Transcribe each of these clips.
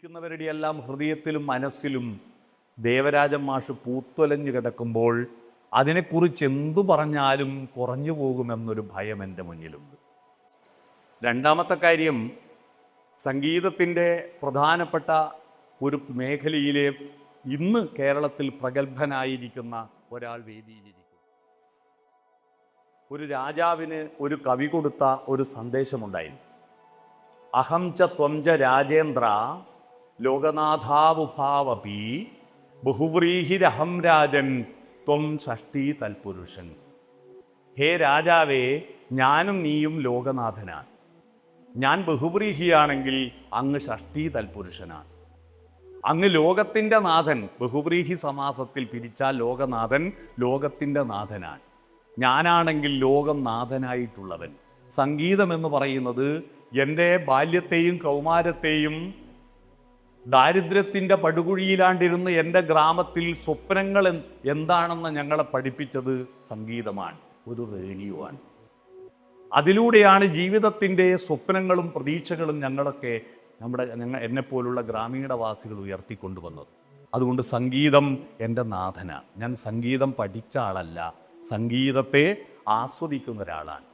ഇരിക്കുന്നവരുടെ എല്ലാം ഹൃദയത്തിലും മനസ്സിലും ദേവരാജൻ മാഷ് പൂത്തൊലഞ്ഞു കിടക്കുമ്പോൾ അതിനെക്കുറിച്ച് എന്തു പറഞ്ഞാലും കുറഞ്ഞു പോകുമെന്നൊരു ഭയം എൻ്റെ മുന്നിലുണ്ട്. രണ്ടാമത്തെ കാര്യം, സംഗീതത്തിൻ്റെ പ്രധാനപ്പെട്ട ഒരു മേഖലയിലെ ഇന്ന് കേരളത്തിൽ പ്രഗത്ഭനായിരിക്കുന്ന ഒരാൾ വേദിയിലിരിക്കും. ഒരു രാജാവിന് ഒരു കവി കൊടുത്ത ഒരു സന്ദേശമുണ്ടായിരുന്നു. അഹം ച ത്വം ച രാജേന്ദ്ര ലോകനാഥാവുഭാവപി ബഹുവ്രീഹിരഹം രാജൻ ത്വം ഷഷ്ടി തൽപുരുഷൻ. ഹേ രാജാവേ, ഞാനും നീയും ലോകനാഥനാണ്. ഞാൻ ബഹുവ്രീഹിയാണെങ്കിൽ അങ്ങ് ഷഷ്ടി തൽപുരുഷനാണ്. അങ്ങ് ലോകത്തിൻ്റെ നാഥൻ. ബഹുവ്രീഹി സമാസത്തിൽ പിരിച്ചാൽ ലോകനാഥൻ ലോകത്തിൻ്റെ നാഥനാണ്. ഞാനാണെങ്കിൽ ലോകം നാഥനായിട്ടുള്ളവൻ. സംഗീതം എന്ന് പറയുന്നത് എൻ്റെ ബാല്യത്തെയും കൗമാരത്തെയും ദാരിദ്ര്യത്തിൻ്റെ പടുകുഴിയിലാണ്ടിരുന്ന് എൻ്റെ ഗ്രാമത്തിൽ സ്വപ്നങ്ങൾ എന്താണെന്ന് ഞങ്ങളെ പഠിപ്പിച്ചത് സംഗീതമാണ്, ഒരു റേഡിയോ ആണ്. അതിലൂടെയാണ് ജീവിതത്തിൻ്റെ സ്വപ്നങ്ങളും പ്രതീക്ഷകളും ഞങ്ങളൊക്കെ എന്നെപ്പോലുള്ള ഗ്രാമീണവാസികൾ ഉയർത്തിക്കൊണ്ടുവന്നത്. അതുകൊണ്ട് സംഗീതം എൻ്റെ നാഥനാണ്. ഞാൻ സംഗീതം പഠിച്ച ആളല്ല, സംഗീതത്തെ ആസ്വദിക്കുന്ന ഒരാളാണ്.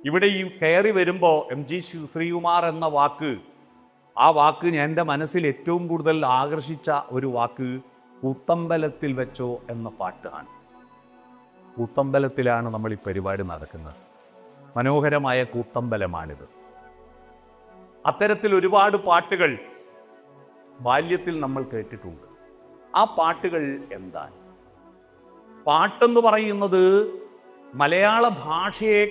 ഇവിടെ ഈ കയറി വരുമ്പോൾ MG ശ്രീകുമാർ എന്ന വാക്ക്, ആ വാക്ക് എൻ്റെ മനസ്സിൽ ഏറ്റവും കൂടുതൽ ആകർഷിച്ച ഒരു വാക്ക് കൂത്തമ്പലത്തിൽ വെച്ചോ എന്ന പാട്ടാണ്. കൂത്തമ്പലത്തിലാണ് നമ്മൾ ഈ പരിപാടി നടക്കുന്നത്. മനോഹരമായ കൂത്തമ്പലമാണിത്. അത്തരത്തിൽ ഒരുപാട് പാട്ടുകൾ ബാല്യത്തിൽ നമ്മൾ കേട്ടിട്ടുണ്ട്. ആ പാട്ടുകൾ എന്താണ്? പാട്ടെന്ന് പറയുന്നത് മലയാള ഭാഷയെ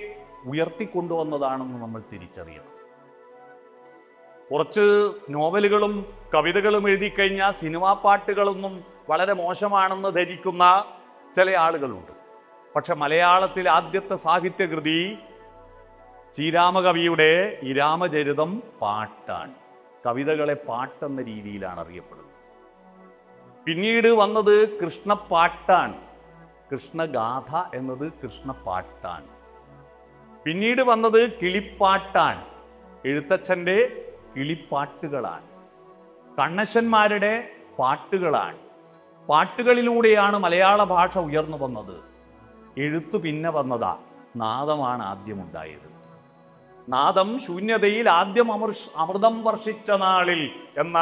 ഉയർത്തിക്കൊണ്ടുവന്നതാണെന്ന് നമ്മൾ തിരിച്ചറിയണം. കുറച്ച് നോവലുകളും കവിതകളും എഴുതി കഴിഞ്ഞാൽ സിനിമാ പാട്ടുകളൊന്നും വളരെ മോശമാണെന്ന് ധരിക്കുന്ന ചില ആളുകളുണ്ട്. പക്ഷെ മലയാളത്തിൽ ആദ്യത്തെ സാഹിത്യകൃതി ശ്രീരാമകവിയുടെ ഇരാമചരിതം പാട്ടാണ്. കവിതകളെ പാട്ടെന്ന രീതിയിലാണ് അറിയപ്പെടുന്നത്. പിന്നീട് വന്നത് കൃഷ്ണപ്പാട്ടാണ്. കൃഷ്ണഗാഥ എന്നത് കൃഷ്ണപ്പാട്ടാണ്. പിന്നീട് വന്നത് കിളിപ്പാട്ടാണ്. എഴുത്തച്ഛൻ്റെ കിളിപ്പാട്ടുകളാണ്. കണ്ണശന്മാരുടെ പാട്ടുകളാണ്. പാട്ടുകളിലൂടെയാണ് മലയാള ഭാഷ ഉയർന്നു വന്നത്. എഴുത്തു പിന്നെ വന്നതാ. നാദമാണ് ആദ്യമുണ്ടായത്. നാദം ശൂന്യതയിൽ ആദ്യം അമൃതം വർഷിച്ച നാളിൽ എന്ന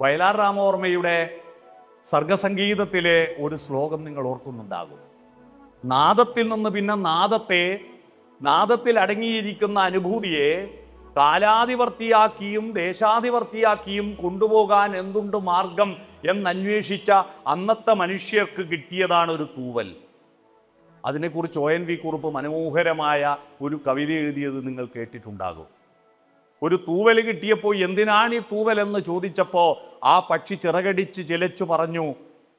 വയലാർ രാമവർമ്മയുടെ സർഗസംഗീതത്തിലെ ഒരു ശ്ലോകം നിങ്ങൾ ഓർക്കുന്നുണ്ടാകും. നാദത്തിൽ നിന്ന് പിന്നെ നാദത്തിൽ അടങ്ങിയിരിക്കുന്ന അനുഭൂതിയെ കാലാതിവർത്തിയാക്കിയും ദേശാതിവർത്തിയാക്കിയും കൊണ്ടുപോകാൻ എന്തുണ്ട് മാർഗം എന്നന്വേഷിച്ച അന്നത്തെ മനുഷ്യർക്ക് കിട്ടിയതാണ് ഒരു തൂവൽ. അതിനെക്കുറിച്ച് ONV കുറുപ്പ് മനോഹരമായ ഒരു കവിത എഴുതിയത് നിങ്ങൾ കേട്ടിട്ടുണ്ടാകും. ഒരു തൂവൽ കിട്ടിയപ്പോൾ എന്തിനാണ് ഈ തൂവൽ എന്ന് ചോദിച്ചപ്പോൾ ആ പക്ഷി ചിറകടിച്ച് ചിലച്ചു പറഞ്ഞു,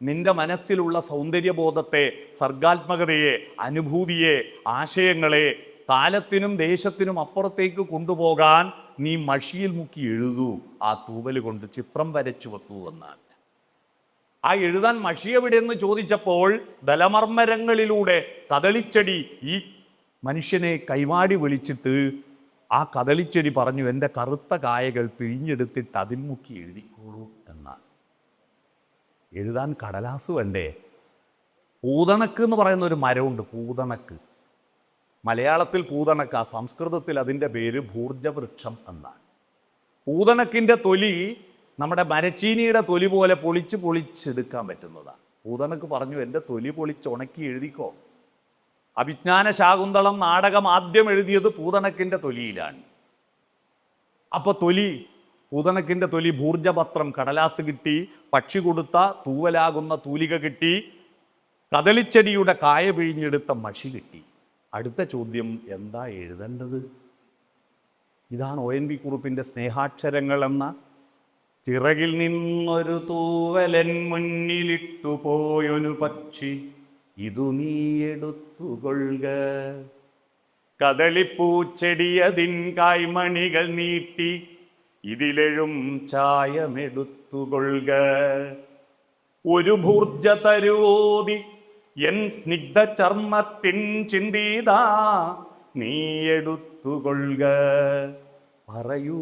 നിന്റെ മനസ്സിലുള്ള സൗന്ദര്യബോധത്തെ, സർഗാത്മകതയെ, അനുഭൂതിയെ, ആശയങ്ങളെ കാലത്തിനും ദേശത്തിനും അപ്പുറത്തേക്ക് കൊണ്ടുപോകാൻ നീ മഷിയിൽ മുക്കി എഴുതൂ, ആ തൂവൽ കൊണ്ട് ചിത്രം വരച്ചു വെക്കൂ എന്നാണ്. ആ എഴുതാൻ മഷി എവിടെയെന്ന് ചോദിച്ചപ്പോൾ ദലമർമരങ്ങളിലൂടെ കദളിച്ചെടി ഈ മനുഷ്യനെ കൈമാടി വിളിച്ചിട്ട് ആ കദളിച്ചെടി പറഞ്ഞു, എൻ്റെ കറുത്ത കായകൾ പിഴിഞ്ഞെടുത്തിട്ട് അതിൽ മുക്കി എഴുതിക്കോളൂ എന്നാണ്. എഴുതാൻ കടലാസ് വേണ്ടേ? പൂതണക്ക് എന്ന് പറയുന്ന ഒരു മരമുണ്ട്. പൂതണക്ക്, മലയാളത്തിൽ പൂതണക്ക, സംസ്കൃതത്തിൽ അതിൻ്റെ പേര് ഭൂർജവൃക്ഷം എന്നാണ്. പൂതണക്കിൻ്റെ തൊലി നമ്മുടെ മരച്ചീനിയുടെ തൊലി പോലെ പൊളിച്ചെടുക്കാൻ പറ്റുന്നതാണ്. പൂതണക്ക് പറഞ്ഞു, എൻ്റെ തൊലി പൊളിച്ച് ഉണക്കി എഴുതിക്കോ. അഭിജ്ഞാന ശാകുന്തളം നാടകം ആദ്യം എഴുതിയത് പൂതണക്കിൻ്റെ തൊലിയിലാണ്. അപ്പോൾ പൂതണക്കിൻ്റെ തൊലി, ഭൂർജപത്രം, കടലാസ് കിട്ടി, പക്ഷി കൊടുത്ത തൂവലാകുന്ന തൂലിക കിട്ടി, കദളിച്ചെടിയുടെ കായ പിഴിഞ്ഞെടുത്ത മഷി കിട്ടി. അടുത്ത ചോദ്യം, എന്താ എഴുതേണ്ടത്? ഇതാണ് ONV കുറുപ്പിൻ്റെ സ്നേഹാക്ഷരങ്ങൾ എന്ന ചിറകിൽ നിന്നൊരു തൂവലൻ മുന്നിലിട്ടു പോയൊരു പക്ഷി, ഇതു നീ എടുത്തുകൊള്ളുക. കദളിപ്പൂച്ചെടിയതിൻ കായ്മണികൾ നീട്ടി ഇതിലെഴും ചായമെടുത്തുകൊള്ളുക. ഒരു ഭൂർജ തരുവോതി എൻ സ്നിഗ്ധ ചർമ്മത്തിൻ ചിന്തീതാ നീ എടുത്തുകൊള്ളുക. പറയൂ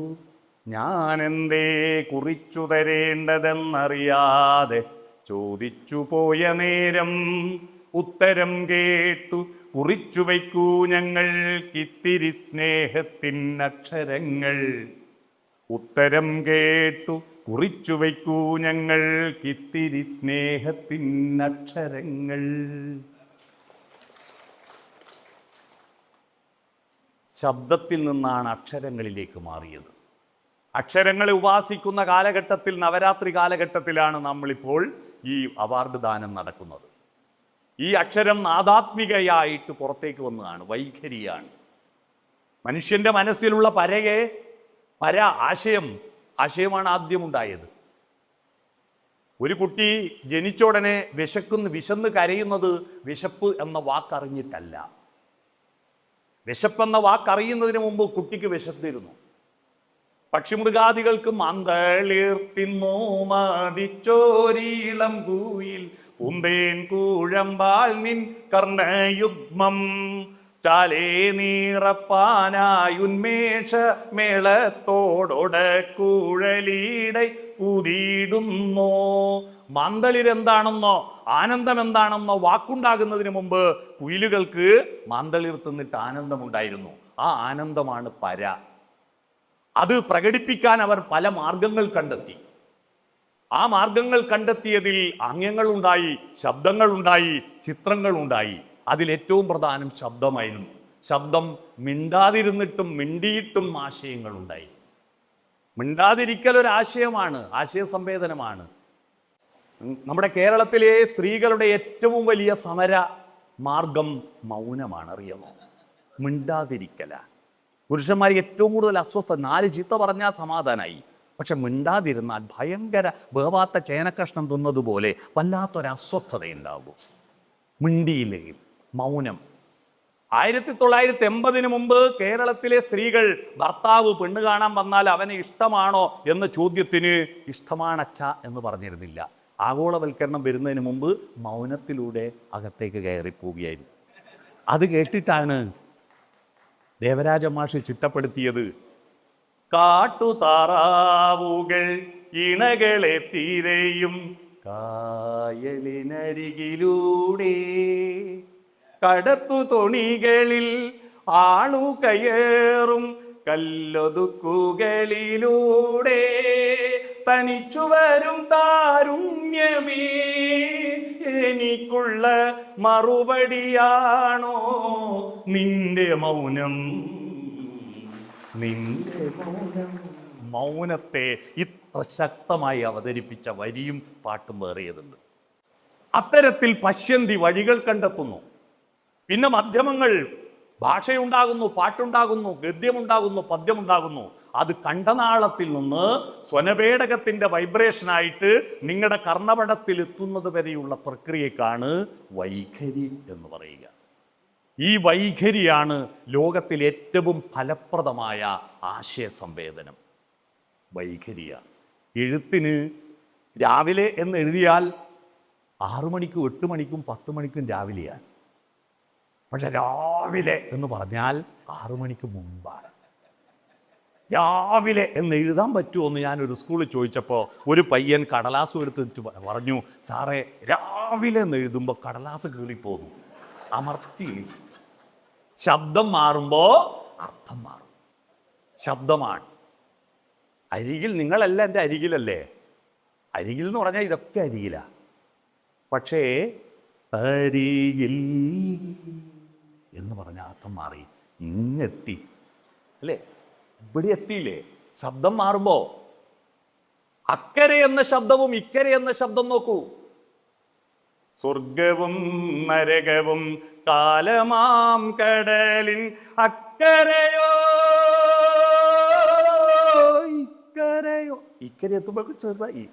ഞാനെന്തേ കുറിച്ചു തരേണ്ടതെന്നറിയാതെ ചോദിച്ചു പോയ നേരം ഉത്തരം കേട്ടു കുറിച്ചു വയ്ക്കൂ ഞങ്ങൾക്കിത്തിരി സ്നേഹത്തിനക്ഷരങ്ങൾ. ഉത്തരം കേട്ടു കുറിച്ചു വയ്ക്കൂ ഞങ്ങൾക്കിത്തിരി സ്നേഹത്തിനക്ഷരങ്ങൾ. ശബ്ദത്തിൽ നിന്നാണ് അക്ഷരങ്ങളിലേക്ക് മാറിയത്. അക്ഷരങ്ങളെ ഉപാസിക്കുന്ന കാലഘട്ടത്തിൽ, നവരാത്രി കാലഘട്ടത്തിലാണ് നമ്മളിപ്പോൾ ഈ അവാർഡ് ദാനം നടക്കുന്നത്. ഈ അക്ഷരം ആധ്യാത്മികയായിട്ട് പുറത്തേക്ക് വന്നതാണ്, വൈഖരിയാണ്. മനുഷ്യന്റെ മനസ്സിലുള്ള ആശയമാണ് ആദ്യം ഉണ്ടായത്. ഒരു കുട്ടി ജനിച്ച ഉടനെ വിശന്ന് കരയുന്നത് വിശപ്പ് എന്ന വാക്കറിഞ്ഞിട്ടല്ല. വിശപ്പെന്ന വാക്കറിയുന്നതിന് മുമ്പ് കുട്ടിക്ക് വിശന്നിരുന്നു. പക്ഷിമൃഗാദികൾക്ക് മന്തളിർത്തിന്നു മതിച്ചോരീളം കൂയിൽ പൂന്തേൻ കൂഴമ്പാൽ നിൻ കർണയുഗ്മം ചാലേ നീറപ്പാനായുന്മേഷ മേളത്തോടൊട കൂഴലീടை ഊതിയിടുന്നോ. മാന്തളിരെന്താണെന്നോ ആനന്ദം എന്താണെന്നോ വാക്കുണ്ടാകുന്നതിന് മുമ്പ് കുയിലുകൾക്ക് മാന്തളിർ തിന്നിട്ട് ആനന്ദമുണ്ടായിരുന്നു. ആ ആനന്ദമാണ് പര. അത് പ്രകടിപ്പിക്കാൻ അവർ പല മാർഗങ്ങൾ കണ്ടെത്തി. ആ മാർഗങ്ങൾ കണ്ടെത്തിയതിൽ ആംഗ്യങ്ങളുണ്ടായി, ശബ്ദങ്ങളുണ്ടായി, ചിത്രങ്ങളുണ്ടായി. അതിലേറ്റവും പ്രധാനം ശബ്ദമായിരുന്നു. ശബ്ദം മിണ്ടാതിരുന്നിട്ടും മിണ്ടിയിട്ടും ആശയങ്ങളുണ്ടായി. മിണ്ടാതിരിക്കൽ ഒരാശയമാണ്, ആശയ സംവേദനമാണ്. നമ്മുടെ കേരളത്തിലെ സ്ത്രീകളുടെ ഏറ്റവും വലിയ സമര മാർഗം മൗനമാണ്. അറിയാമോ? മിണ്ടാതിരിക്കല. പുരുഷന്മാർ ഏറ്റവും കൂടുതൽ അസ്വസ്ഥ. 4 ചീത്ത പറഞ്ഞാൽ സമാധാനമായി. പക്ഷെ മിണ്ടാതിരുന്നാൽ ഭയങ്കര വേവാത്ത ചേനക്കഷ്ണം തിന്നതുപോലെ വല്ലാത്തൊരസ്വസ്ഥതയുണ്ടാകും. മിണ്ടിയില്ലെങ്കിൽ മൗനം. 1980 മുമ്പ് കേരളത്തിലെ സ്ത്രീകൾ ഭർത്താവ് പെണ്ണ് കാണാൻ വന്നാൽ അവനെ ഇഷ്ടമാണോ എന്ന ചോദ്യത്തിന് ഇഷ്ടമാണച്ച എന്ന് പറഞ്ഞിരുന്നില്ല. ആഗോളവൽക്കരണം വരുന്നതിന് മുമ്പ് മൗനത്തിലൂടെ അകത്തേക്ക് കയറിപ്പോവുകയായിരുന്നു. അത് കേട്ടിട്ടാണ് ദേവരാജ മാഷ് ചിട്ടപ്പെടുത്തിയത്. കാട്ടുതാറാവുകൾ ഇണകളെ തീരെയും കായലിനരികിലൂടെ കടത്തു തോണികളിൽ ആളു കയറും കല്ലൊതുക്കുകളിലൂടെ തനിച്ചു വരും താരുണ്യമേ എനിക്കുള്ള മറുപടിയാണോ നിന്റെ മൗനം. നിന്റെ മൗനം. മൗനത്തെ ഇത്ര ശക്തമായി അവതരിപ്പിച്ച വരിയും പാട്ടും വേറിയതുണ്ട്. അത്തരത്തിൽ പശ്യന്തി വഴികൾ കണ്ടെത്തുന്നു. പിന്നെ മാധ്യമങ്ങൾ, ഭാഷയുണ്ടാകുന്നു, പാട്ടുണ്ടാകുന്നു, ഗദ്യമുണ്ടാകുന്നു, പദ്യമുണ്ടാകുന്നു. അത് കണ്ഠനാളത്തിൽ നിന്ന് സ്വനപേടകത്തിന്റെ വൈബ്രേഷനായിട്ട് നിങ്ങളുടെ കർണപടത്തിൽ എത്തുന്നത് വരെയുള്ള പ്രക്രിയക്കാണ് വൈഖരി എന്ന് പറയുക. ഈ വൈഖരിയാണ് ലോകത്തിൽ ഏറ്റവും ഫലപ്രദമായ ആശയ സംവേദനം. വൈഖരിയാണ്. എഴുത്തിന് രാവിലെ എന്ന് എഴുതിയാൽ 6 മണിക്കും 8 മണിക്കും 10 മണിക്കും രാവിലെയാണ്. പക്ഷെ രാവിലെ എന്ന് പറഞ്ഞാൽ 6 മണിക്ക് മുമ്പാണ്. രാവിലെ എന്ന് എഴുതാൻ പറ്റുമോ എന്ന് ഞാനൊരു സ്കൂളിൽ ചോദിച്ചപ്പോൾ ഒരു പയ്യൻ കടലാസ് എടുത്തിട്ട് പറഞ്ഞു, സാറേ രാവിലെ എന്ന് എഴുതുമ്പോൾ കടലാസ് കീറിപ്പോകുന്നു, അമർത്തി. ശബ്ദം മാറുമ്പോൾ അർത്ഥം മാറും. ശബ്ദമാണ് അരികിൽ. നിങ്ങളല്ല എൻ്റെ അരികിലല്ലേ. അരികിൽ എന്ന് പറഞ്ഞാൽ ഇതൊക്കെ അരികിലാ. പക്ഷേ അരികിൽ എന്ന് പറഞ്ഞ അർത്ഥം മാറി, ഇങ്ങെത്തി അല്ലേ, ഇവിടെ എത്തിയില്ലേ. ശബ്ദം മാറുമ്പോ അക്കരെ എന്ന ശബ്ദവും ഇക്കരെ എന്ന ശബ്ദം നോക്കൂ. സ്വർഗവും നരകവും കാലമാം കടലിൻ അക്കരയോ ഇക്കരയോ. ഇക്കരെ എത്തുമ്പോഴേക്കും ചെറുതായി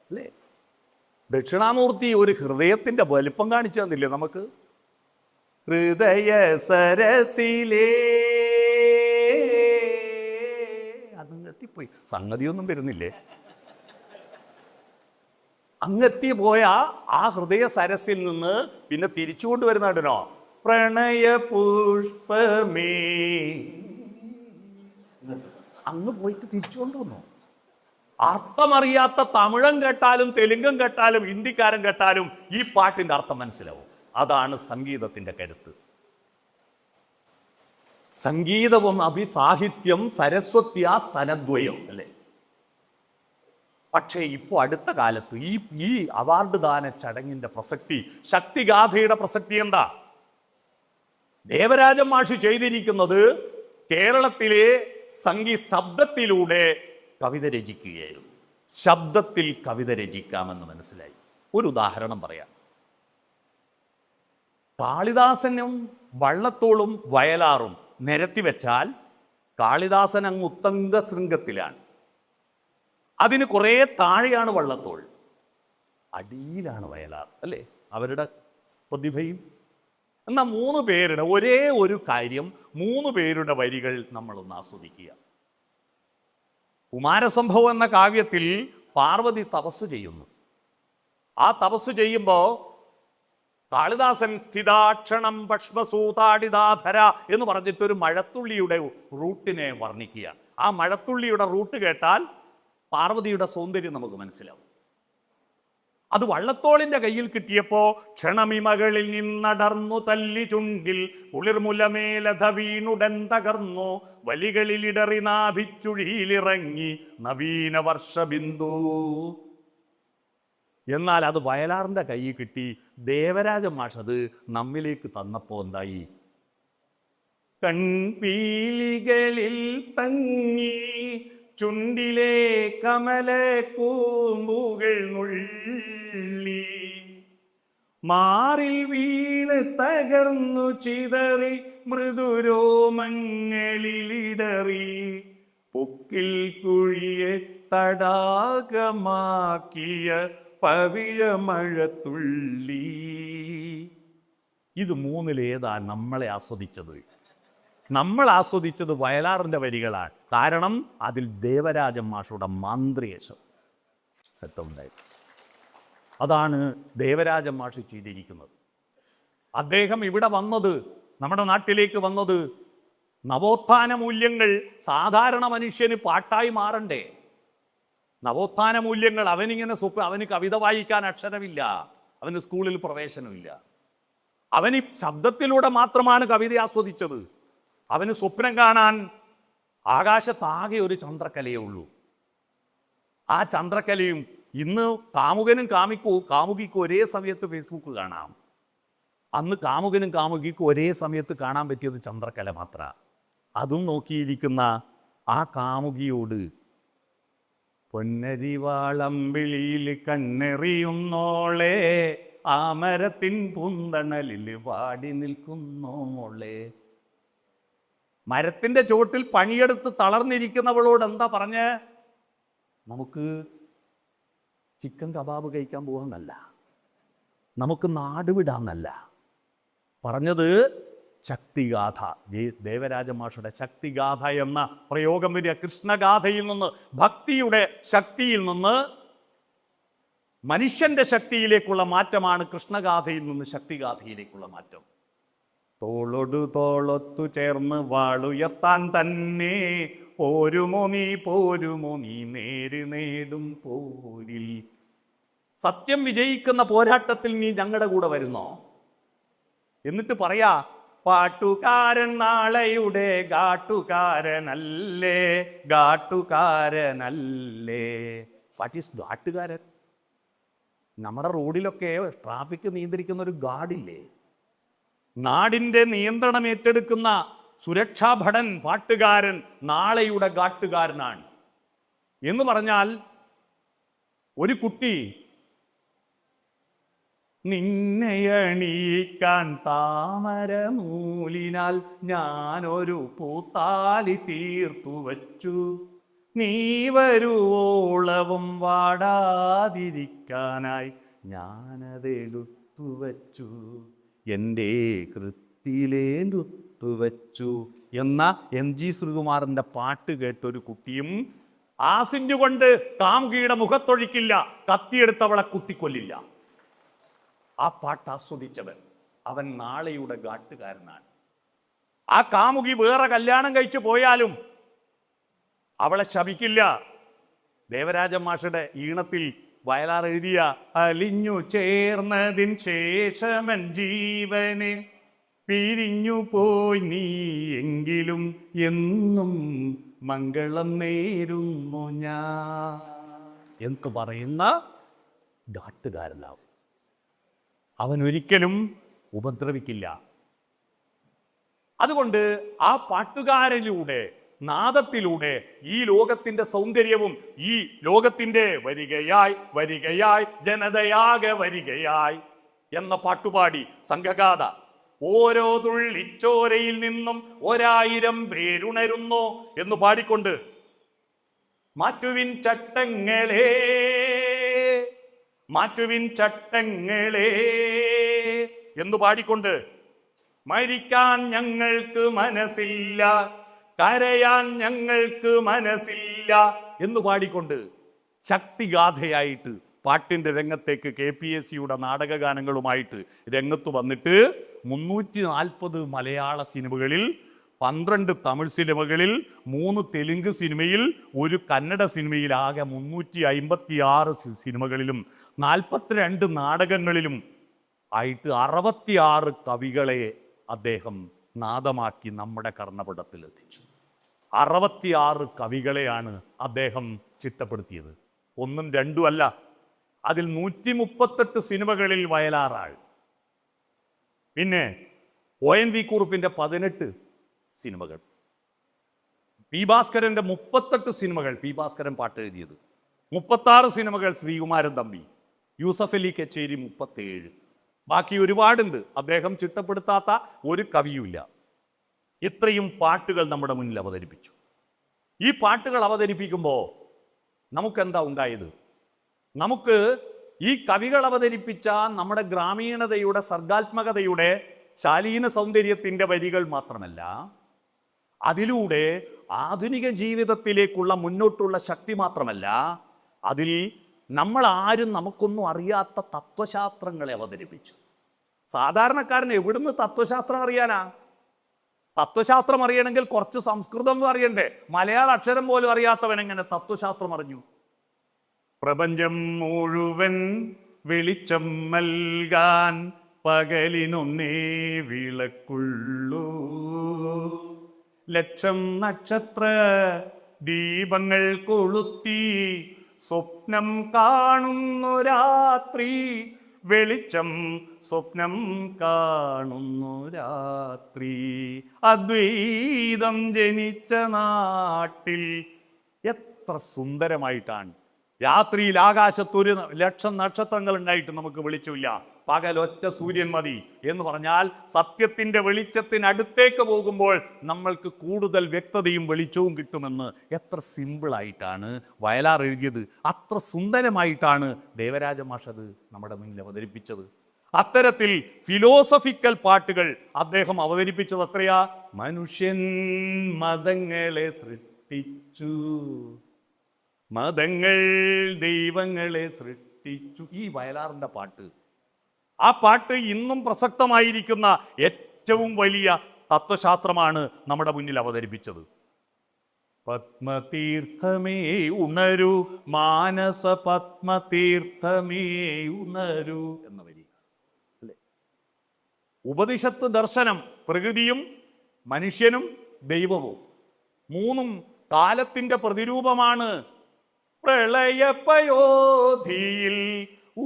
അല്ലേ. ദക്ഷിണാമൂർത്തി ഒരു ഹൃദയത്തിന്റെ വലിപ്പം കാണിച്ചു തന്നില്ലേ നമുക്ക്. ഹൃദയ സരസിലേ അങ്ങെത്തിപ്പോയി. സംഗതിയൊന്നും വരുന്നില്ലേ. അങ്ങെത്തി പോയ ആ ഹൃദയ സരസിൽ നിന്ന് പിന്നെ തിരിച്ചു കൊണ്ടുവരുന്നുണ്ടോ, പ്രണയ പുഷ്പമേ. അങ്ങ് പോയിട്ട് തിരിച്ചു കൊണ്ടുവന്നു. അർത്ഥമറിയാത്ത തമിഴൻ കേട്ടാലും തെലുങ്കൻ കേട്ടാലും ഹിന്ദിക്കാരൻ കേട്ടാലും ഈ പാട്ടിന്റെ അർത്ഥം മനസ്സിലാവും. അതാണ് സംഗീതത്തിന്റെ കരുത്ത്. സംഗീതവും അഭിസാഹിത്യം സരസ്വത്യ സ്തനദ്വയം അല്ലേ. പക്ഷേ ഇപ്പോൾ അടുത്ത കാലത്ത് ഈ അവാർഡ് ദാന ചടങ്ങിന്റെ പ്രസക്തി, ശക്തിഗാഥയുടെ പ്രസക്തി എന്താ? ദേവരാജൻ മാഷ് ചെയ്തിരിക്കുന്നത് കേരളത്തിലെ ശബ്ദത്തിലൂടെ കവിത രചിക്കുകയായിരുന്നു. ശബ്ദത്തിൽ കവിത രചിക്കാമെന്ന് മനസ്സിലായി. ഒരു ഉദാഹരണം പറയാം. കാളിദാസനും വള്ളത്തോളും വയലാറും നിരത്തി വെച്ചാൽ കാളിദാസൻ അങ്ങ് ഉത്തംഗ ശൃംഗത്തിലാണ്. അതിന് കുറേ താഴെയാണ് വള്ളത്തോൾ, അടിയിലാണ് വയലാർ അല്ലേ, അവരുടെ പ്രതിഭയും. എന്നാൽ 3 പേരുടെ ഒരേ ഒരു കാര്യം, 3 പേരുടെ വരികൾ നമ്മളൊന്ന് ആസ്വദിക്കുക. കുമാരസംഭവം എന്ന കാവ്യത്തിൽ പാർവതി തപസ് ചെയ്യുന്നു. ആ തപസ് ചെയ്യുമ്പോൾ കാളിദാസൻ സ്ഥിതാക്ഷണം ഭഷ്മസൂതാടിതാധര എന്ന് പറഞ്ഞിട്ടൊരു മഴത്തുള്ളിയുടെ റൂട്ടിനെ വർണ്ണിക്കുകയാണ്. ആ മഴത്തുള്ളിയുടെ റൂട്ട് കേട്ടാൽ പാർവതിയുടെ സൗന്ദര്യം നമുക്ക് മനസ്സിലാവും. അത് വള്ളത്തോളിന്റെ കയ്യിൽ കിട്ടിയപ്പോ ക്ഷണമിമകളിൽ നിന്നടർന്നു തല്ലി ചുണ്ടിൽ കുളിർമുലമേലധ വീണുടൻ തകർന്നു വലികളിലിടറി നാഭിച്ചുഴിയിലിറങ്ങി നവീന വർഷബിന്ദു. എന്നാൽ അത് വയലാറിന്റെ കയ്യിൽ കിട്ടി. ദേവരാജൻ മാഷ് അത് നമ്മിലേക്ക് തന്നപ്പോ എന്തായി? കൺപീലികളിൽ തങ്ങി ചുണ്ടിലെ കമല കൂമ്പുകൾ നുള്ളി മാറിൽ വീണ് തകർന്നു ചിതറി മൃദുരോമങ്ങളിലിടറി പൊക്കിൽ കുഴിയെ തടാകമാക്കിയ പവിഴമഴത്തുള്ളി. ഇത് 3-ലേതാ നമ്മളെ ആസ്വദിച്ചത്? നമ്മൾ ആസ്വദിച്ചത് വയലാറിൻ്റെ വരികളാണ്. കാരണം അതിൽ ദേവരാജൻ മാഷുടെ മാന്ത്രിക ശബ്ദമുണ്ടായി. അതാണ് ദേവരാജൻ മാഷ് ചെയ്തിരിക്കുന്നത്. അദ്ദേഹം ഇവിടെ വന്നത്, നമ്മുടെ നാട്ടിലേക്ക് വന്നത്, നവോത്ഥാന മൂല്യങ്ങൾ സാധാരണ മനുഷ്യന് പാട്ടായി മാറണ്ടേ? നവോത്ഥാന മൂല്യങ്ങൾ അവന് കവിത വായിക്കാൻ അക്ഷരമില്ല, അവന് സ്കൂളിൽ പ്രവേശനമില്ല, അവന് ശബ്ദത്തിലൂടെ മാത്രമാണ് കവിത ആസ്വദിച്ചത്. അവന് സ്വപ്നം കാണാൻ ആകാശത്താകെ ഒരു ചന്ദ്രക്കലയേ ഉള്ളൂ. ആ ചന്ദ്രക്കലയും ഇന്ന് കാമുകനും കാമുകിക്കും ഒരേ സമയത്ത് ഫേസ്ബുക്ക് കാണാം. അന്ന് കാമുകനും കാമുകിക്കും ഒരേ സമയത്ത് കാണാൻ പറ്റിയത് ചന്ദ്രക്കല മാത്രമാണ്. അതും നോക്കിയിരിക്കുന്ന ആ കാമുകിയോട് പൊന്നരിവാളമ്പിളിയിൽ കണ്ണെറിയുന്നോളെ ആ മരത്തിൻ പുന്തണലിൽ വാടി നിൽക്കുന്നോളെ. മരത്തിൻ്റെ ചുവട്ടിൽ പണിയെടുത്ത് തളർന്നിരിക്കുന്നവളോട് എന്താ പറഞ്ഞ്? നമുക്ക് ചിക്കൻ കബാബ് കഴിക്കാൻ പോകാമെന്നല്ല, നമുക്ക് നാട് വിടാമെന്നല്ല പറഞ്ഞത്. ശക്തിഗാഥ, ദേവരാജ മാഷുടെ ശക്തിഗാഥ എന്ന പ്രയോഗം വരിക കൃഷ്ണഗാഥയിൽ നിന്ന്, ഭക്തിയുടെ ശക്തിയിൽ നിന്ന് മനുഷ്യന്റെ ശക്തിയിലേക്കുള്ള മാറ്റമാണ് കൃഷ്ണഗാഥയിൽ നിന്ന് ശക്തിഗാഥയിലേക്കുള്ള മാറ്റം. തോളൊടു തോളൊത്തു ചേർന്ന് വാളുയർത്താൻ തന്നെ പോരുമോ നീ നേര് നേടും പോരിൽ. സത്യം വിജയിക്കുന്ന പോരാട്ടത്തിൽ നീ ഞങ്ങളുടെ കൂടെ വരുന്നോ? എന്നിട്ട് പറയാ, പാട്ടുകാരൻ നാളെയുടെ ഗാട്ടുകാരനല്ലേ. What is ഗാട്ടുകാരൻ? നമ്മുടെ റോഡിലൊക്കെ ട്രാഫിക് നിയന്ത്രിക്കുന്ന ഒരു ഗാർഡില്ലേ? നാടിൻ്റെ നിയന്ത്രണം ഏറ്റെടുക്കുന്ന സുരക്ഷാ ഭടൻ പാട്ടുകാരൻ നാളെയുടെ ഗാട്ടുകാരനാണ്. എന്ന് പറഞ്ഞാൽ ഒരു കുട്ടി നിന്നെയണീക്കാൻ താമരമൂലിനാൽ ഞാനൊരു പൂത്താലി തീർത്തു വച്ചു, നീ വരുവോളവും വാടാതിരിക്കാനായി ഞാനതെടുത്തു വച്ചു, എൻ്റെ കൃത്തിലേടുത്തു വച്ചു എന്ന MG ശ്രീകുമാറിൻ്റെ പാട്ട് കേട്ടൊരു കുട്ടിയും ആസിൻ്റ് കൊണ്ട് കാമുകിയുടെ മുഖത്തൊഴിക്കില്ല, കത്തിയെടുത്തവളെ കുത്തിക്കൊല്ലില്ല. ആ പാട്ട് ആസ്വദിച്ചവൻ അവൻ നാളെയുടെ ഗാട്ടുകാരനാണ്. ആ കാമുകി വേറെ കല്യാണം കഴിച്ചു പോയാലും അവളെ ശപിക്കില്ല. ദേവരാജൻ മാഷയുടെ ഈണത്തിൽ വയലാർ എഴുതിയ അലിഞ്ഞു ചേർന്നതിൻ ശേഷമൻ ജീവനെ പിരിഞ്ഞു പോയി നീ എങ്കിലും എന്നും മംഗളം നേരുന്നു ഞാൻ എന്ന് പറയുന്ന നാട്ടുകാരനാവും. അവൻ ഒരിക്കലും ഉപദ്രവിക്കില്ല. അതുകൊണ്ട് ആ പാട്ടുകാരിലൂടെ, നാദത്തിലൂടെ ഈ ലോകത്തിന്റെ സൗന്ദര്യവും, ഈ ലോകത്തിന്റെ വരികയായി വരികയായി ജനതയാകെ വരികയായി എന്ന പാട്ടുപാടി സംഘഗാഥ, ഓരോ തുള്ളിച്ചോരയിൽ നിന്നും 1000 പേരുണരുന്നു എന്ന് പാടിക്കൊണ്ട് മാറ്റുവിൻ ചട്ടങ്ങളെ, മാറ്റുവിൻ ചട്ടങ്ങളെ എന്ന് പാടിക്കൊണ്ട് മരിക്കാൻ ഞങ്ങൾക്ക് മനസ്സില്ല, കരയാൻ ഞങ്ങൾക്ക് മനസ്സില്ല എന്ന് പാടിക്കൊണ്ട് ശക്തിഗാഥയായിട്ട് പാട്ടിന്റെ രംഗത്തേക്ക് KPSCയുടെ നാടകഗാനങ്ങളുമായിട്ട് രംഗത്ത് വന്നിട്ട് 340 മലയാള സിനിമകളിൽ, 12 തമിഴ് സിനിമകളിൽ, 3 തെലുങ്ക് സിനിമയിൽ, 1 കന്നഡ സിനിമയിൽ, ആകെ 356 സിനിമകളിലും 42 നാടകങ്ങളിലും ആയിട്ട് 66 കവികളെ അദ്ദേഹം നാദമാക്കി നമ്മുടെ കർണപടത്തിൽ എത്തിച്ചു. 66 കവികളെയാണ് അദ്ദേഹം ചിട്ടപ്പെടുത്തിയത്. 1ഉം 2ഉം അല്ല, അതിൽ 138 സിനിമകളിൽ വയലാറാൾ. പിന്നെ ONV കുറുപ്പിന്റെ 18 സിനിമകൾ, പി ഭാസ്കരന്റെ 38 സിനിമകൾ, പി ഭാസ്കരൻ പാട്ടെഴുതിയത്, 36 സിനിമകൾ ശ്രീകുമാരൻ തമ്പി, യൂസഫ് അലി കച്ചേരി 37. ബാക്കി ഒരുപാടുണ്ട്, അദ്ദേഹം ചിട്ടപ്പെടുത്താത്ത ഒരു കവിയുമില്ല. ഇത്രയും പാട്ടുകൾ നമ്മുടെ മുന്നിൽ അവതരിപ്പിച്ചു. ഈ പാട്ടുകൾ അവതരിപ്പിക്കുമ്പോൾ നമുക്കെന്താ ഉണ്ടായത്? നമുക്ക് ഈ കവികൾ അവതരിപ്പിച്ച നമ്മുടെ ഗ്രാമീണതയുടെ, സർഗാത്മകതയുടെ, ശാലീന സൗന്ദര്യത്തിൻ്റെ വരികൾ മാത്രമല്ല, അതിലൂടെ ആധുനിക ജീവിതത്തിലേക്കുള്ള മുന്നോട്ടുള്ള ശക്തി മാത്രമല്ല, അതിൽ നമ്മൾ ആരും നമുക്കൊന്നും അറിയാത്ത തത്വശാസ്ത്രങ്ങളെ അവതരിപ്പിച്ചു. സാധാരണക്കാരൻ എവിടുന്ന് തത്വശാസ്ത്രം അറിയാനാ? തത്വശാസ്ത്രം അറിയണമെങ്കിൽ കുറച്ച് സംസ്കൃതം അറിയണ്ടേ? മലയാള അക്ഷരം പോലും അറിയാത്തവൻ എങ്ങനെ തത്വശാസ്ത്രം അറിഞ്ഞു? പ്രപഞ്ചം മുഴുവൻ വെളിച്ചം നൽകാൻ പകലിനൊന്നേ വിളക്കുള്ളൂ, ലക്ഷം നക്ഷത്ര ദീപങ്ങൾ കൊളുത്തി സ്വപ്നം കാണുന്നു രാത്രി, വെളിച്ചം സ്വപ്നം കാണുന്നു രാത്രി, അദ്വൈതം ജനിച്ച നാട്ടിൽ. എത്ര സുന്ദരമായിട്ടാണ്! രാത്രിയിൽ ആകാശത്ത് 1,00,000 നക്ഷത്രങ്ങൾ ഉണ്ടായിട്ട് നമുക്ക് വെളിച്ചമില്ല, പകലൊറ്റ സൂര്യൻ മതി എന്ന് പറഞ്ഞാൽ സത്യത്തിൻ്റെ വെളിച്ചത്തിനടുത്തേക്ക് പോകുമ്പോൾ നമ്മൾക്ക് കൂടുതൽ വ്യക്തതയും വെളിച്ചവും കിട്ടുമെന്ന് എത്ര സിമ്പിളായിട്ടാണ് വയലാർ എഴുതിയത്. അത്ര സുന്ദരമായിട്ടാണ് ദേവരാജ മാഷത് നമ്മുടെ മുന്നിൽ അവതരിപ്പിച്ചത്. അത്തരത്തിൽ ഫിലോസഫിക്കൽ പാട്ടുകൾ അദ്ദേഹം അവതരിപ്പിച്ചത് എത്രയാ? മനുഷ്യൻ മതങ്ങളെ സൃഷ്ടിച്ചു, മതങ്ങൾ ദൈവങ്ങളെ സൃഷ്ടിച്ചു. ഈ വയലാറിൻ്റെ പാട്ട്, ആ പാട്ട് ഇന്നും പ്രസക്തമായിരിക്കുന്ന ഏറ്റവും വലിയ തത്വശാസ്ത്രമാണ് നമ്മുടെ മുന്നിൽ അവതരിപ്പിച്ചത്. പത്മതീർത്ഥമേ ഉണരൂ, മാനസ പത്മതീർത്ഥമേ ഉണരൂ എന്ന വരി അല്ലേ? ഉപനിഷത്ത് ദർശനം പ്രകൃതിയും മനുഷ്യനും ദൈവവും മൂന്നും കാലത്തിൻ്റെ പ്രതിരൂപമാണ്. പ്രളയപയോധിയിൽ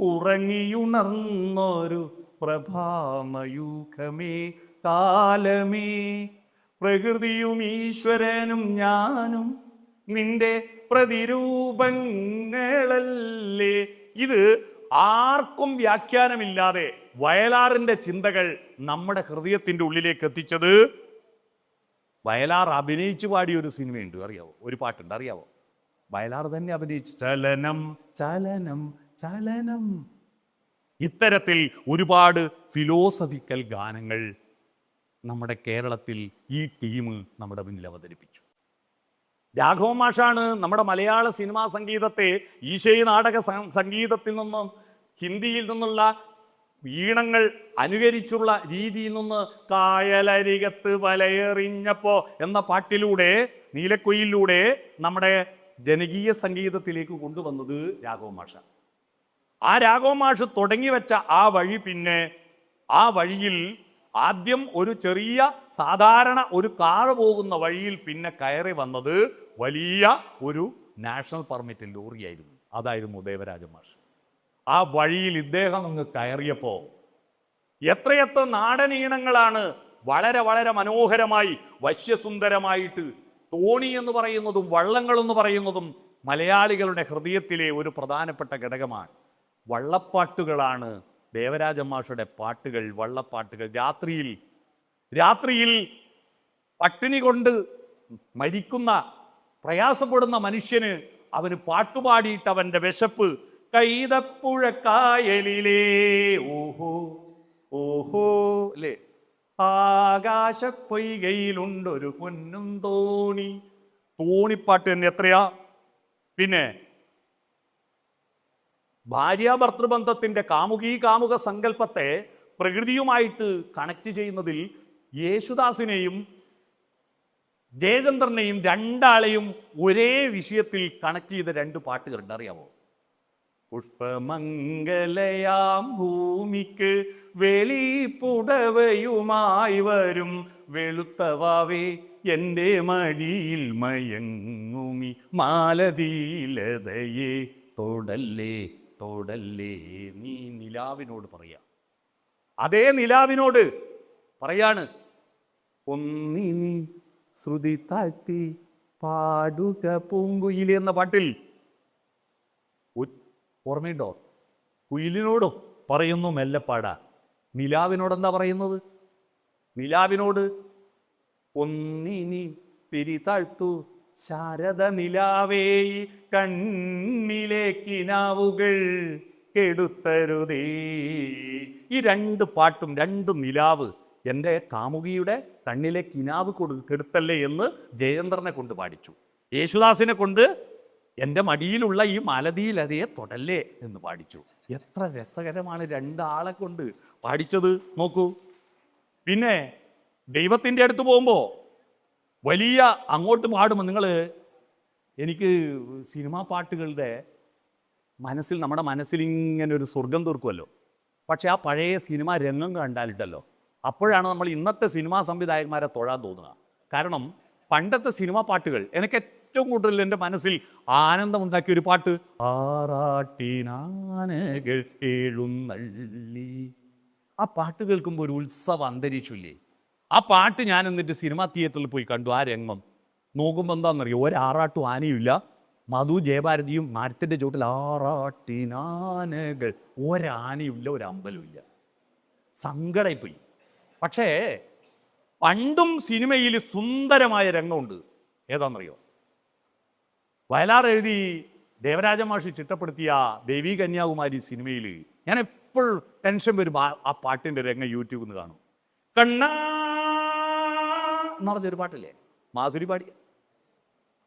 ഉറങ്ങിയുണർന്നൊരു പ്രഭാമയൂഖമേ കാലമേ, പ്രകൃതിയും ഈശ്വരനും ഞാനും നിന്റെ പ്രതിരൂപങ്ങളല്ലേ. ഇത് ആർക്കും വ്യാഖ്യാനമില്ലാതെ വയലാറിൻ്റെ ചിന്തകൾ നമ്മുടെ ഹൃദയത്തിൻ്റെ ഉള്ളിലേക്ക് എത്തിച്ചത് വയലാർ അഭിനയിച്ചു പാടിയ ഒരു സിനിമയുണ്ട്, അറിയാവോ? ഒരു പാട്ടുണ്ട്, അറിയാവോ? വയലാർ തന്നെ അഭിനയിച്ചു, ചലനം ചലനം ചലനം. ഇത്തരത്തിൽ ഒരുപാട് ഫിലോസഫിക്കൽ ഗാനങ്ങൾ നമ്മുടെ കേരളത്തിൽ ഈ ടീം നമ്മുടെ മുന്നിൽ അവതരിപ്പിച്ചു. രാഘവ മാഷാണ് നമ്മുടെ മലയാള സിനിമാ സംഗീതത്തെ ഈശയി നാടക സംഗീതത്തിൽ നിന്നും ഹിന്ദിയിൽ നിന്നുള്ള ഈണങ്ങൾ അനുകരിച്ചുള്ള രീതിയിൽ നിന്ന് കായലരികത്ത് വലയെറിഞ്ഞപ്പോ എന്ന പാട്ടിലൂടെ നീലക്കുയിലൂടെ നമ്മുടെ ജനകീയ സംഗീതത്തിലേക്ക് കൊണ്ടുവന്നത് രാഘവ മാഷ. ആ രാഘവ മാഷ് തുടങ്ങി വെച്ച ആ വഴി, പിന്നെ ആ വഴിയിൽ ആദ്യം ഒരു ചെറിയ സാധാരണ ഒരു കാറ് പോകുന്ന വഴിയിൽ പിന്നെ കയറി വന്നത് വലിയ ഒരു നാഷണൽ പെർമിറ്റ് ലോറിയായിരുന്നു. അതായിരുന്നു ദേവരാജ മാഷ്. ആ വഴിയിൽ ഇദ്ദേഹം അങ്ങ് കയറിയപ്പോ എത്രയെത്ര നാടനീണങ്ങളാണ് വളരെ വളരെ മനോഹരമായി വശ്യസുന്ദരമായിട്ട്. തോണി എന്ന് പറയുന്നതും വള്ളങ്ങൾ എന്ന് പറയുന്നതും മലയാളികളുടെ ഹൃദയത്തിലെ ഒരു പ്രധാനപ്പെട്ട ഘടകമാണ്. വള്ളപ്പാട്ടുകളാണ് ദേവരാജ മാഷുടെ പാട്ടുകൾ, വള്ളപ്പാട്ടുകൾ. രാത്രിയിൽ പട്ടിണി കൊണ്ട് മരിക്കുന്ന പ്രയാസപ്പെടുന്ന മനുഷ്യന് അവന് പാട്ടുപാടിയിട്ട് അവൻ്റെ വിശപ്പ് കൈതപ്പുഴ കായലിലേ ഓഹോ ഓഹോ അല്ലേ, ആകാശ പൊയ്കയിലുണ്ടൊരു പൊന്നും തോണി. തോണിപ്പാട്ട് തന്നെ എത്രയാ. പിന്നെ ഭാര്യാഭർത്തൃബന്ധത്തിൻ്റെ കാമുക സങ്കല്പത്തെ പ്രകൃതിയുമായിട്ട് കണക്ട് ചെയ്യുന്നതിൽ യേശുദാസിനെയും ജയചന്ദ്രനെയും രണ്ടാളെയും ഒരേ വിഷയത്തിൽ കണക്ട് ചെയ്ത രണ്ട് പാട്ടുകളുണ്ട്, അറിയാമോ? പുഷ്പമംഗലയാം ഭൂമിക്ക് വെളിപ്പുടവയുമായി വരും വെളുത്തവാവേ എൻ്റെ മടിയിൽ മയങ്ങുമി മാലതീലതയെ തൊടല്ലേ തൊടല്ലേ. നീ നിലാവിനോട് പറയാ, അതേ നിലാവിനോട് പറയാണ്, ഒന്നിനി ശ്രുതി താഴ്ത്തി പാടുക പൂങ്കുയിലി എന്ന പാട്ടിൽ ഓർമ്മയുണ്ടോ? കുയിലിനോടും പറയുന്നു മെല്ലെ പാടാ. നിലാവിനോടെന്താ പറയുന്നത്? നിലാവിനോട് ഒന്നിനി തിരി താഴ്ത്തു ശാരദ നിലാവേ കണ്ണിലെ കിനാവുകൾ കെടുത്തരുതേ. ഈ രണ്ട് പാട്ടും രണ്ടും നിലാവ്, എൻ്റെ കാമുകിയുടെ കണ്ണിലെ കിനാവ് കെടുത്തല്ലേ എന്ന് ജയേന്ദ്രനെ കൊണ്ട് പാടിച്ചു. യേശുദാസിനെ കൊണ്ട് എൻ്റെ മടിയിലുള്ള ഈ മാലതിയിലതയെ തൊടല്ലേ എന്ന് പാടിച്ചു. എത്ര രസകരമാണ് രണ്ടാളെ കൊണ്ട് പാടിച്ചത് നോക്കൂ. പിന്നെ ദൈവത്തിൻ്റെ അടുത്ത് പോകുമ്പോൾ വലിയ അങ്ങോട്ട് പാടുമ്പോൾ നിങ്ങൾ, എനിക്ക് സിനിമാ പാട്ടുകളുടെ നമ്മുടെ മനസ്സിൽ ഇങ്ങനെ ഒരു സ്വർഗം തീർക്കുമല്ലോ. പക്ഷെ ആ പഴയ സിനിമ രംഗം കണ്ടാലിട്ടല്ലോ, അപ്പോഴാണ് നമ്മൾ ഇന്നത്തെ സിനിമാ സംവിധായകന്മാരെ തൊഴാൻ തോന്നുക. കാരണം പണ്ടത്തെ സിനിമാ പാട്ടുകൾ എനിക്ക് ഏറ്റവും കൂടുതൽ എൻ്റെ മനസ്സിൽ ആനന്ദമുണ്ടാക്കിയ ഒരു പാട്ട്, ആറാട്ടിനാനകൾ എഴുന്നള്ളി. ആ പാട്ട് കേൾക്കുമ്പോൾ ഒരു ഉത്സവ അന്തരീക്ഷമില്ലേ? ആ പാട്ട് ഞാൻ എന്നിട്ട് സിനിമാ തിയേറ്ററിൽ പോയി കണ്ടു. ആ രംഗം നോക്കുമ്പോൾ എന്താണെന്നറിയോ, ഒരാറാട്ടും ആനയുമില്ല, മധു ജയഭാരതിയും മരത്തിൻ്റെ ചുവട്ടിൽ ആറാട്ടിനാനകൾ, ഒരാനയുമില്ല, ഒരമ്പലമില്ല. സങ്കടമായിപ്പോയി. പക്ഷേ പണ്ടും സിനിമയിൽ സുന്ദരമായ രംഗമുണ്ട്. ഏതാണെന്നറിയോ? വയലാർ എഴുതി ദേവരാജ മാഷി ചിട്ടപ്പെടുത്തിയ ദേവി കന്യാകുമാരി സിനിമയിൽ ഞാൻ എപ്പോഴും ടെൻഷൻ വരുമ്പോൾ ആ പാട്ടിൻ്റെ രംഗം യൂട്യൂബിൽ നിന്ന് കാണും. കണ്ണാ എന്ന് പറഞ്ഞൊരു പാട്ടില്ലേ, മാധുരി പാടിയ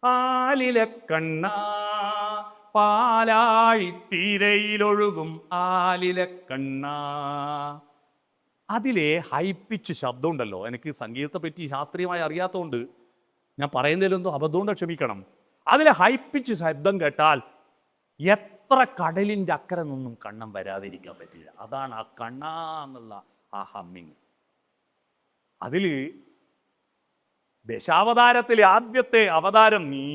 ആലിലെ കണ്ണാ പാലാഴിത്തീരയിലൊഴുകും ആലിലെ കണ്ണാ. അതിലെ ഹൈപ്പിച്ച് ശബ്ദം ഉണ്ടല്ലോ, എനിക്ക് സംഗീതത്തെ പറ്റി ശാസ്ത്രീയമായി അറിയാത്തതുകൊണ്ട് ഞാൻ പറയുന്നതിലൊന്നും അബദ്ധമുണ്ട്, ക്ഷമിക്കണം. അതിലെ ഹൈപ്പിച്ച് ശബ്ദം കേട്ടാൽ എത്ര കടലിൻ്റെ അക്കരെ നിന്നും കണ്ണം വരാതിരിക്കാൻ പറ്റില്ല. അതാണ് ആ കണ്ണാ എന്നുള്ള ആ ഹമ്മിങ്. അതിൽ ദശാവതാരത്തിലെ ആദ്യത്തെ അവതാരം, നീ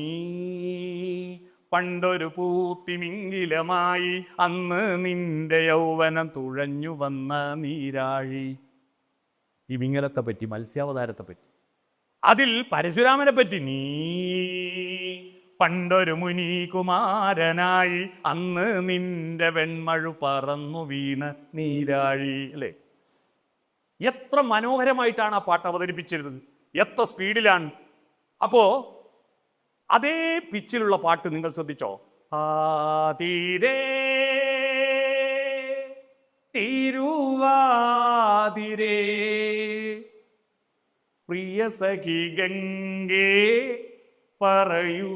പണ്ടൊരു പൂത്തിമിംഗിലമായി അന്ന് നിന്റെ യൗവനം തുഴഞ്ഞു വന്ന നീരാഴി. തിമിംഗലത്തെ പറ്റി, മത്സ്യാവതാരത്തെ പറ്റി. അതിൽ പരശുരാമനെ പറ്റി, നീ പണ്ടൊരു മുനികുമാരനായി അന്ന് നിന്റെ വെൺമഴു പറന്നു വീണ നീരാഴി. അല്ലേ? എത്ര മനോഹരമായിട്ടാണ് ആ പാട്ട് അവതരിപ്പിച്ചിരുന്നത്, എത്ര സ്പീഡിലാണ്. അപ്പോ അതേ പിച്ചിലുള്ള പാട്ട് നിങ്ങൾ ശ്രദ്ധിച്ചോ? ആതിരേ തിരുവാതിരേ പ്രിയ സഖി ഗംഗേ പറയൂ.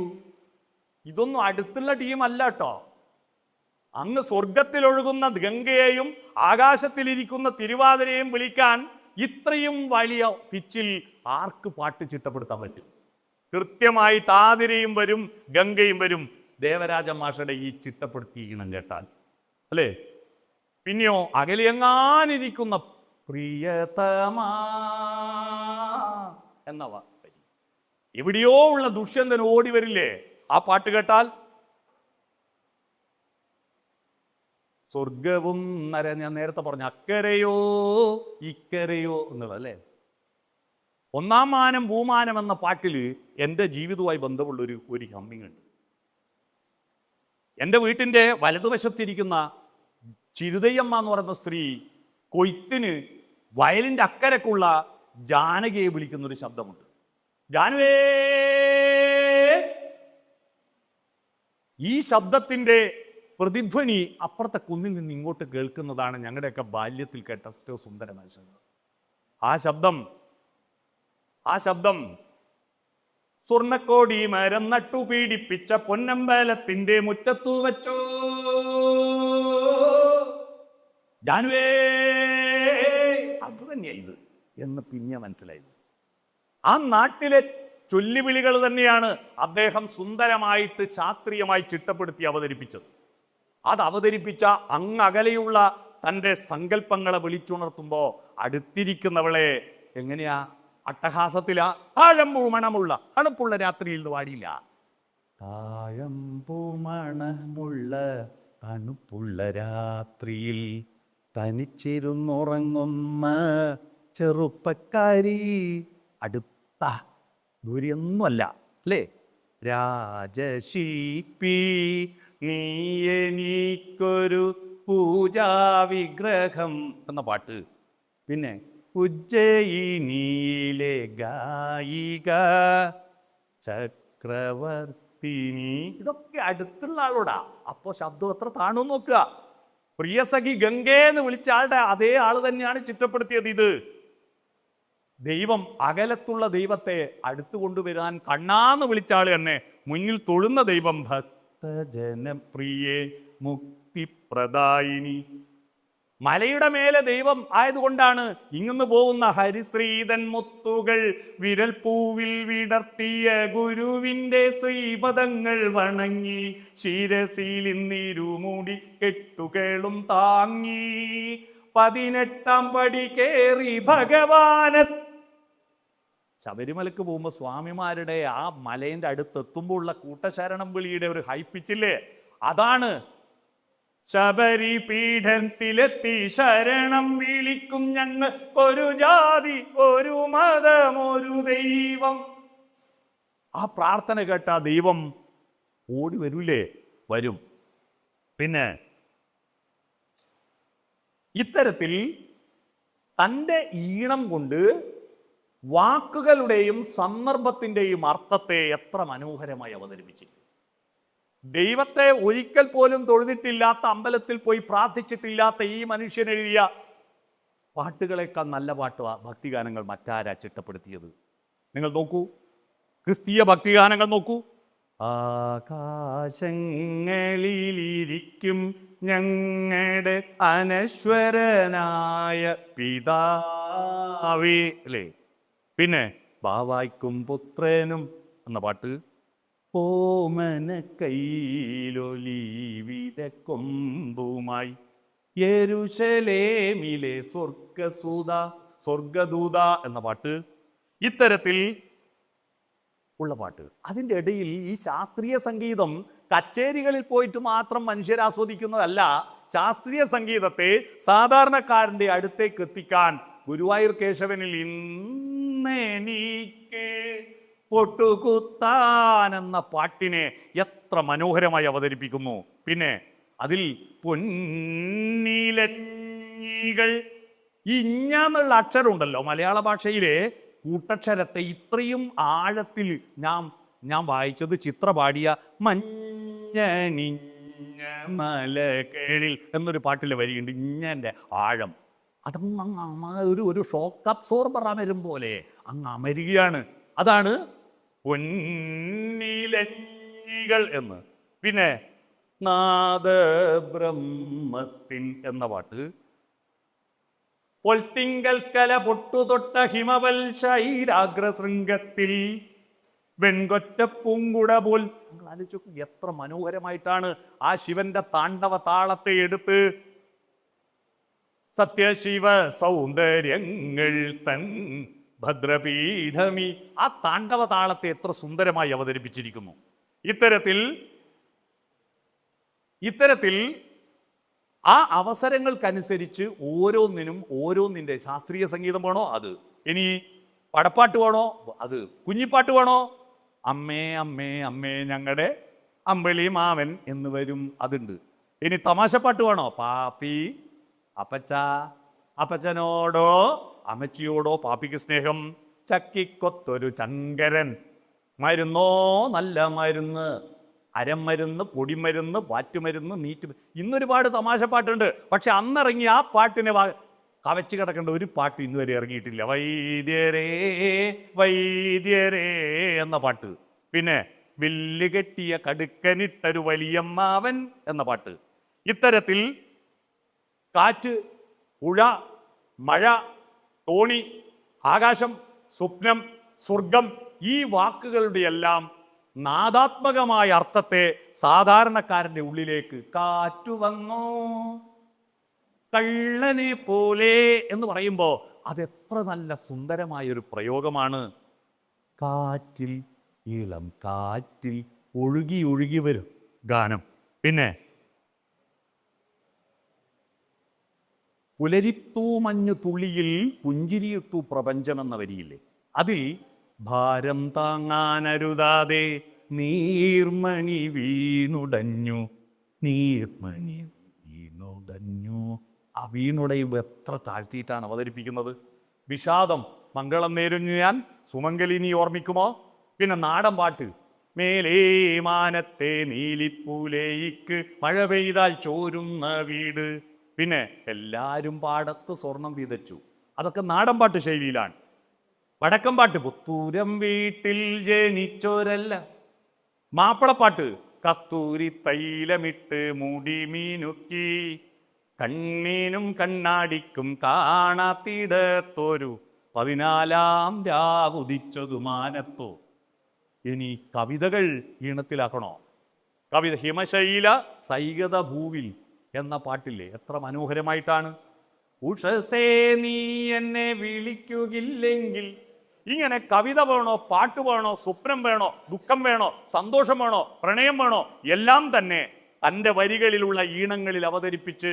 ഇതൊന്നും അടുത്തുള്ള ടീം അല്ല കേട്ടോ. അങ്ങ് സ്വർഗത്തിലൊഴുകുന്ന ഗംഗയെയും ആകാശത്തിലിരിക്കുന്ന തിരുവാതിരയെയും വിളിക്കാൻ ഇത്രയും വലിയ പിച്ചിൽ ആർക്ക് പാട്ട് ചിട്ടപ്പെടുത്താൻ പറ്റും? കൃത്യമായിട്ട് ആതിരയും വരും, ഗംഗയും വരും. ദേവരാജ മാഷയുടെ ഈ ചിട്ടപ്പെടുത്തി ഈണം കേട്ടാൽ അല്ലേ? പിന്നെയോ അകലെങ്ങാനിരിക്കുന്ന പ്രിയതമാ എന്ന വരി, എവിടെയോ ഉള്ള ദുഷ്യന്തൻ ഓടി വരില്ലേ ആ പാട്ട് കേട്ടാൽ? സ്വർഗവും ഞാൻ നേരത്തെ പറഞ്ഞ അക്കരയോ ഇക്കരയോ എന്നുള്ളത് അല്ലേ? ഒന്നാം മാനം ഭൂമാനം എന്ന പാട്ടിൽ എൻ്റെ ജീവിതവുമായി ബന്ധമുള്ള ഒരു ഹമ്മിങ് ഉണ്ട്. എൻ്റെ വീട്ടിൻ്റെ വലതുവശത്തിരിക്കുന്ന ചിരുതയ്യമ്മ എന്ന് പറയുന്ന സ്ത്രീ കൊയ്ത്തിന് വയലിൻ്റെ അക്കരക്കുള്ള ജാനകിയെ വിളിക്കുന്നൊരു ശബ്ദമുണ്ട്. ജാനുവേ! ഈ ശബ്ദത്തിൻ്റെ പ്രതിധ്വനി അപ്പുറത്തെ കുന്നിൽ നിന്ന് ഇങ്ങോട്ട് കേൾക്കുന്നതാണ് ഞങ്ങളുടെയൊക്കെ ബാല്യത്തിൽ കേട്ട ഏറ്റവും സുന്ദരമായ ശബ്ദം. ആ ശബ്ദം സ്വർണ്ണക്കോടി മരം നട്ടുപീഡിപ്പിച്ച പൊന്നമ്പലത്തിന്റെ മുറ്റത്തു വെച്ചോ ജാനുവേ, അത് തന്നെയാ ഇത് എന്ന് പിന്നെ മനസ്സിലായി. ആ നാട്ടിലെ ചൊല്ലിവിളികൾ തന്നെയാണ് അദ്ദേഹം സുന്ദരമായിട്ട് ശാസ്ത്രീയമായി ചിട്ടപ്പെടുത്തി അവതരിപ്പിച്ചത്. അത് അവതരിപ്പിച്ച അങ്ങകലെയുള്ള തൻ്റെ സങ്കല്പങ്ങളെ വിളിച്ചുണർത്തുമ്പോൾ അടുത്തിരിക്കുന്നവളെ എങ്ങനെയാ? അട്ടഹാസത്തിലാ. താഴമ്പൂ മണമുള്ള തണുപ്പുള്ള രാത്രിയിൽ പാടിയില്ല. താഴമ്പൂ മണമുള്ള തണുപ്പുള്ള രാത്രിയിൽ തനിച്ചിരുന്നുറങ്ങുന്ന ചെറുപ്പക്കാരി. അടുത്ത ദൂരെയൊന്നുമല്ല അല്ലേ? രാജശില്പി നീ എനിക്കൊരു പൂജാവിഗ്രഹം എന്ന പാട്ട്. പിന്നെ ഉജ്ജയിനിയിലെ ഗായിക ചക്രവർത്തിനി. ഇതൊക്കെ അടുത്തുള്ള ആളോടാ. അപ്പോൾ ശബ്ദം എത്ര താണു നോക്കുക. പ്രിയസഖി ഗംഗേന്ന് വിളിച്ച ആളുടെ അതേ ആള് തന്നെയാണ് ചിട്ടപ്പെടുത്തിയത് ഇത്. ദൈവം അകലത്തുള്ള ദൈവത്തെ അടുത്തു കൊണ്ടുവരാൻ കണ്ണാന്ന് വിളിച്ച ആള് തന്നെ മുന്നിൽ തൊഴുന്ന ദൈവം ഭക്തജനപ്രിയേ മുക്തിപ്രദായിനി. മലയുടെ മേലെ ദൈവം ആയതുകൊണ്ടാണ് ഇങ്ങന്ന് പോകുന്ന ഹരിശ്രീതൻ മുത്തുകൾ വിരൽ പൂവിൽ വിടർത്തിയ ഗുരുവിൻ്റെ ശ്രീപദങ്ങൾ വണങ്ങി ശിരസിൽ ഇന്നിരുമുടി കെട്ടുകളും താങ്ങി 18-ാം പടി കേറി ഭഗവാന. ശബരിമലക്ക് പോകുമ്പോൾ സ്വാമിമാരുടെ ആ മലേൻ്റെ അടുത്തെത്തുമ്പോൾ ഉള്ള കൂട്ടശരണം വിളിയുടെ ഒരു ഹൈപ്പിച്ചില്ലേ, അതാണ്. ശബരി പീഠത്തിലെത്തി ശരണം വിളിക്കും ഞങ്ങൾ, ഒരു ജാതി ഒരു മതം ഒരു ദൈവം. ആ പ്രാർത്ഥന കേട്ട ദൈവം ഓടി വരൂലേ? വരും. പിന്നെ ഇത്തരത്തിൽ തൻ്റെ ഈണം കൊണ്ട് വാക്കുകളുടെയും സന്ദർഭത്തിൻ്റെയും അർത്ഥത്തെ എത്ര മനോഹരമായി അവതരിപ്പിച്ചിരിക്കുന്നു. ദൈവത്തെ ഒരിക്കൽ പോലും തൊഴുതിട്ടില്ലാത്ത, അമ്പലത്തിൽ പോയി പ്രാർത്ഥിച്ചിട്ടില്ലാത്ത ഈ മനുഷ്യൻ എഴുതിയ പാട്ടുകളേക്കാൾ നല്ല പാട്ട് ഭക്തിഗാനങ്ങൾ മറ്റാരാ ചിട്ടപ്പെടുത്തിയത്? നിങ്ങൾ നോക്കൂ, ക്രിസ്തീയ ഭക്തിഗാനങ്ങൾ നോക്കൂ. ആകാശങ്ങളിലിരിക്കും ഞങ്ങളുടെ അനശ്വരനായ പിതാവേ അല്ലേ? പിന്നെ ബാവായ്ക്കും പുത്രനും എന്ന പാട്ട്. ഓമന കൈലൊലിവിത കൊമ്പുമായി യെരൂശലേമിലെ സ്വർഗദൂത എന്ന പാട്ട്. ഇത്തരത്തിൽ ഉള്ള പാട്ട്. അതിൻ്റെ ഇടയിൽ ഈ ശാസ്ത്രീയ സംഗീതം കച്ചേരികളിൽ പോയിട്ട് മാത്രം മനുഷ്യർ ആസ്വദിക്കുന്നതല്ല. ശാസ്ത്രീയ സംഗീതത്തെ സാധാരണക്കാരൻ്റെ അടുത്തേക്ക് എത്തിക്കാൻ ഗുരുവായൂർ കേശവനിൽ ഇന്നെനിക്ക് പൊട്ടുകുത്താൻ എന്ന പാട്ടിനെ എത്ര മനോഹരമായി അവതരിപ്പിക്കുന്നു. പിന്നെ അതിൽ പൊന്നിലഞ്ഞികൾ, ഇഞ്ഞെന്നുള്ള അക്ഷരമുണ്ടല്ലോ മലയാള ഭാഷയിലെ കൂട്ടക്ഷരത്തെ ഇത്രയും ആഴത്തിൽ ഞാൻ വായിച്ചത് ചിത്ര പാടിയ മഞ്ഞനിഞ്ഞ മലകളിൽ എന്നൊരു പാട്ടിലെ വരിയുണ്ട്. ഇഞ്ഞൻ്റെ ആഴം അതങ്ങ് ഒരു ഷോക്ക് അബ്സോർബർ അമരും പോലെ അങ്ങ് അമരുകയാണ്. അതാണ് പൊന്നിലഞ്ഞികൾ എന്ന്. പിന്നെ നാദബ്രഹ്മത്തിൻ എന്ന പാട്ട്. പൊൽത്തിങ്കൽ കല പൊട്ടുതൊട്ട ഹിമവൽ ശൈരാഗ്രശൃംഗത്തിൽ വെൺകൊറ്റ പൂങ്കുട പോൽ. നിങ്ങൾ ആലോചിച്ച് നോക്കൂ, എത്ര മനോഹരമായിട്ടാണ് ആ ശിവന്റെ താണ്ഡവ താളത്തെ എടുത്ത് സത്യശിവ സൗന്ദര്യങ്ങൾ തൻ ഭദ്രപീഠമി, ആ താണ്ഡവ താളത്തെ എത്ര സുന്ദരമായി അവതരിപ്പിച്ചിരിക്കുന്നു. ഇത്തരത്തിൽ ആ അവസരങ്ങൾക്കനുസരിച്ച് ഓരോന്നിന്റെ ശാസ്ത്രീയ സംഗീതം വേണോ അത്, ഇനി പടപ്പാട്ട് വേണോ അത്, കുഞ്ഞിപ്പാട്ട് വേണോ, അമ്മേ അമ്മേ അമ്മേ ഞങ്ങളുടെ അമ്പിളി മാമൻ എന്ന് വരും, അതുണ്ട്. ഇനി തമാശപ്പാട്ട് വേണോ, പാപ്പി അപ്പച്ച, അപ്പച്ചനോടോ അമ്മച്ചിയോടോ പാപ്പിക്ക് സ്നേഹം, ചക്കിക്കൊത്തൊരു ചങ്കരൻ, മരുന്നോ നല്ല മരുന്ന്, അരമരുന്ന്, പൊടിമരുന്ന്, പാറ്റുമരുന്ന്, ഇന്നൊരുപാട് തമാശപ്പാട്ടുണ്ട്. പക്ഷെ അന്നിറങ്ങി ആ പാട്ടിനെ കവച്ച് കിടക്കേണ്ട ഒരു പാട്ട് ഇന്ന് വരെ ഇറങ്ങിയിട്ടില്ല. വൈദ്യരേ വൈദ്യരേ എന്ന പാട്ട്, പിന്നെ വില്ല് കെട്ടിയ കടുക്കനിട്ടൊരു വലിയമ്മാവൻ എന്ന പാട്ട്. ഇത്തരത്തിൽ കാറ്റ്, പുഴ, മഴ, തോണി, ആകാശം, സ്വപ്നം, സ്വർഗം, ഈ വാക്കുകളുടെ എല്ലാം നാദാത്മകമായ അർത്ഥത്തെ സാധാരണക്കാരന്റെ ഉള്ളിലേക്ക് കാറ്റു വന്നോ കള്ളനെ പോലെ എന്ന് പറയുമ്പോൾ അതെത്ര നല്ല സുന്ദരമായൊരു പ്രയോഗമാണ്. കാറ്റിൽ, ഇളം കാറ്റിൽ ഒഴുകി ഒഴുകി വരും ഗാനം. പിന്നെ പുലരിത്തൂ മഞ്ഞു തുള്ളിയിൽ പുഞ്ചിരിയിട്ടു പ്രപഞ്ചമെന്ന വരിയില്ലേ, അതിൽ ഭാരം താങ്ങാനരുതാതെ നീർമണി വീണുടഞ്ഞു, നീർമണി വീണുടഞ്ഞു. ആ വീണുടയും എത്ര താഴ്ത്തിയിട്ടാണ് അവതരിപ്പിക്കുന്നത്. വിഷാദം, മംഗളം നേരുന്നു ഞാൻ, സുമംഗലി നീ ഓർമ്മിക്കുമോ. പിന്നെ നാടൻ പാട്ട്, മേലേ മാനത്തെ നീലിപ്പൂലേക്ക് മഴ പെയ്താൽ ചോരുന്ന വീട്. പിന്നെ എല്ലാവരും പാടത്ത് സ്വർണം വിതച്ചു, അതൊക്കെ നാടൻ പാട്ട് ശൈലിയിലാണ്. വടക്കം പാട്ട്, പുത്തൂരം വീട്ടിൽ ജനിച്ചോരല്ല. മാപ്പിളപ്പാട്ട്, കസ്തൂരി തൈലമിട്ട് മുടി മീനുക്കി, കണ്ണീനും കണ്ണാടിക്കും കാണാത്തിടത്തൊരു 14-ാം രാവുദിച്ചതു മാനത്തോ. ഇനി കവിതകൾ ഈണത്തിലാക്കണോ, കവിത ഹിമശൈല സൈകത ഭൂവിൽ എന്ന പാട്ടില്ലേ, എത്ര മനോഹരമായിട്ടാണ്. ഉഷസേ നീ എന്നെ വിളിക്കുകില്ലെങ്കിൽ, ഇങ്ങനെ കവിത വേണോ, പാട്ട് വേണോ, സ്വപ്നം വേണോ, ദുഃഖം വേണോ, സന്തോഷം വേണോ, പ്രണയം വേണോ, എല്ലാം തന്നെ തൻ്റെ വരികളിലുള്ള ഈണങ്ങളിൽ അവതരിപ്പിച്ച്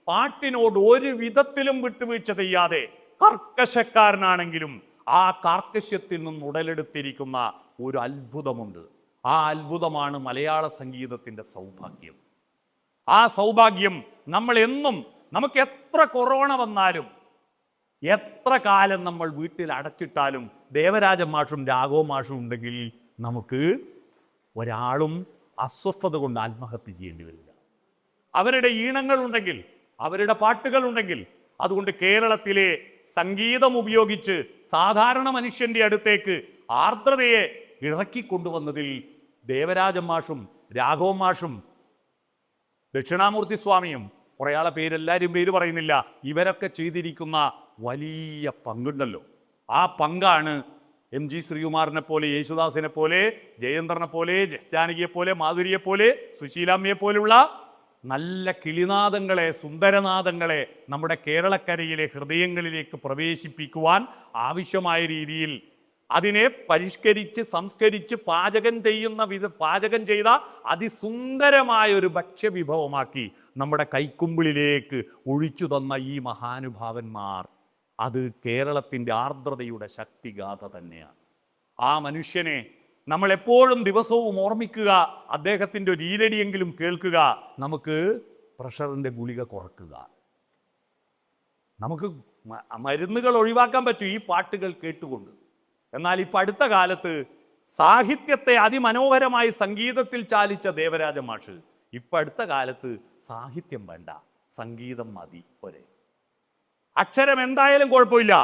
പാട്ടിനോട് ഒരു വിധത്തിലും വിട്ടുവീഴ്ച ചെയ്യാതെ കർക്കശക്കാരനാണെങ്കിലും ആ കാർക്കശ്യത്തിൽ നിന്ന് ഉടലെടുത്തിരിക്കുന്ന ഒരു അത്ഭുതമുണ്ട്. ആ അത്ഭുതമാണ് മലയാള സംഗീതത്തിൻ്റെ സൗഭാഗ്യം. ആ സൗഭാഗ്യം നമ്മൾ എന്നും, നമുക്ക് എത്ര കൊറോണ വന്നാലും, എത്ര കാലം നമ്മൾ വീട്ടിൽ അടച്ചിട്ടാലും ദേവരാജൻ മാഷും രാഘവൻ മാഷും ഉണ്ടെങ്കിൽ നമുക്ക് ഒരാളും അസ്വസ്ഥത കൊണ്ട് ആത്മഹത്യ ചെയ്യേണ്ടി വരില്ല. അവരുടെ ഈണങ്ങളുണ്ടെങ്കിൽ, അവരുടെ പാട്ടുകളുണ്ടെങ്കിൽ. അതുകൊണ്ട് കേരളത്തിലെ സംഗീതം ഉപയോഗിച്ച് സാധാരണ മനുഷ്യന്റെ അടുത്തേക്ക് ആർദ്രതയെ ഇറക്കിക്കൊണ്ടുവന്നതിൽ ദേവരാജൻ മാഷും രാഘവൻ മാഷും ദക്ഷിണാമൂർത്തി സ്വാമിയും, കുറേ ആളെ പേരെല്ലാവരും പേര് പറയുന്നില്ല, ഇവരൊക്കെ ചെയ്തിരിക്കുന്ന വലിയ പങ്കുണ്ടല്ലോ. ആ പങ്കാണ് MG ശ്രീകുമാറിനെ പോലെ, യേശുദാസിനെ പോലെ, ജയേന്ദ്രനെ പോലെ, ജസ്ജാനകിയെ പോലെ, മാധുരിയെ പോലെ, സുശീലാമ്മയെ പോലുള്ള നല്ല കിളിനാദങ്ങളെ, സുന്ദരനാദങ്ങളെ നമ്മുടെ കേരളക്കരയിലെ ഹൃദയങ്ങളിലേക്ക് പ്രവേശിപ്പിക്കുവാൻ ആവശ്യമായ രീതിയിൽ അതിനെ പരിഷ്കരിച്ച് സംസ്കരിച്ച് പാചകം ചെയ്ത അതിസുന്ദരമായ ഒരു ഭക്ഷ്യവിഭവമാക്കി നമ്മുടെ കൈക്കുമ്പിളിലേക്ക് ഒഴിച്ചു തന്ന ഈ മഹാനുഭാവന്മാർ, അത് കേരളത്തിൻ്റെ ആർദ്രതയുടെ ശക്തിഗാഥ തന്നെയാണ്. ആ മനുഷ്യനെ നമ്മൾ എപ്പോഴും ദിവസവും ഓർമ്മിക്കുക, അദ്ദേഹത്തിൻ്റെ ഒരു ഈരടിയെങ്കിലും കേൾക്കുക. നമുക്ക് പ്രഷറിൻ്റെ ഗുളിക കുറക്കുക, നമുക്ക് മരുന്നുകൾ ഒഴിവാക്കാൻ പറ്റും ഈ പാട്ടുകൾ കേട്ടുകൊണ്ട്. എന്നാൽ ഇപ്പം അടുത്ത കാലത്ത് സാഹിത്യത്തെ അതിമനോഹരമായി സംഗീതത്തിൽ ചാലിച്ച ദേവരാജ മാഷ് ഇപ്പം അടുത്ത കാലത്ത് സാഹിത്യം വേണ്ട, സംഗീതം മതി പോരെ. അക്ഷരം എന്തായാലും കുഴപ്പമില്ല,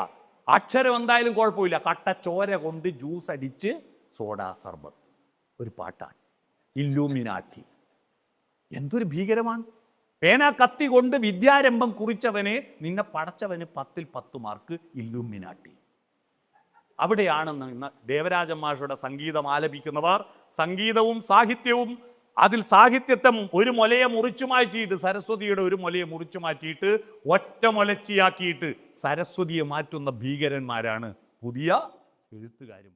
കട്ടച്ചോര കൊണ്ട് ജ്യൂസ് അടിച്ച് സോഡാ സർബത്ത് ഒരു പാട്ടാണ്. ഇല്ലൂമിനാറ്റി എന്തൊരു ഭീകരമാണ്. പേന കത്തി കൊണ്ട് വിദ്യാരംഭം കുറിച്ചവനെ നിന്നെ പടച്ചവന് 10-10 മാർക്ക് ഇല്ലൂമിനാറ്റി. അവിടെയാണ് ഇന്ന് ദേവരാജൻ മാഷയുടെ സംഗീതം ആലപിക്കുന്നവർ സംഗീതവും സാഹിത്യവും, അതിൽ സാഹിത്യത്തെ ഒരു മുലയെ മുറിച്ചു മാറ്റിയിട്ട്, സരസ്വതിയുടെ ഒരു മുലയെ മുറിച്ചു മാറ്റിയിട്ട് ഒറ്റ മുലച്ചിയാക്കിയിട്ട് സരസ്വതിയെ മാറ്റുന്ന ഭീകരന്മാരാണ് പുതിയ എഴുത്തുകാരും.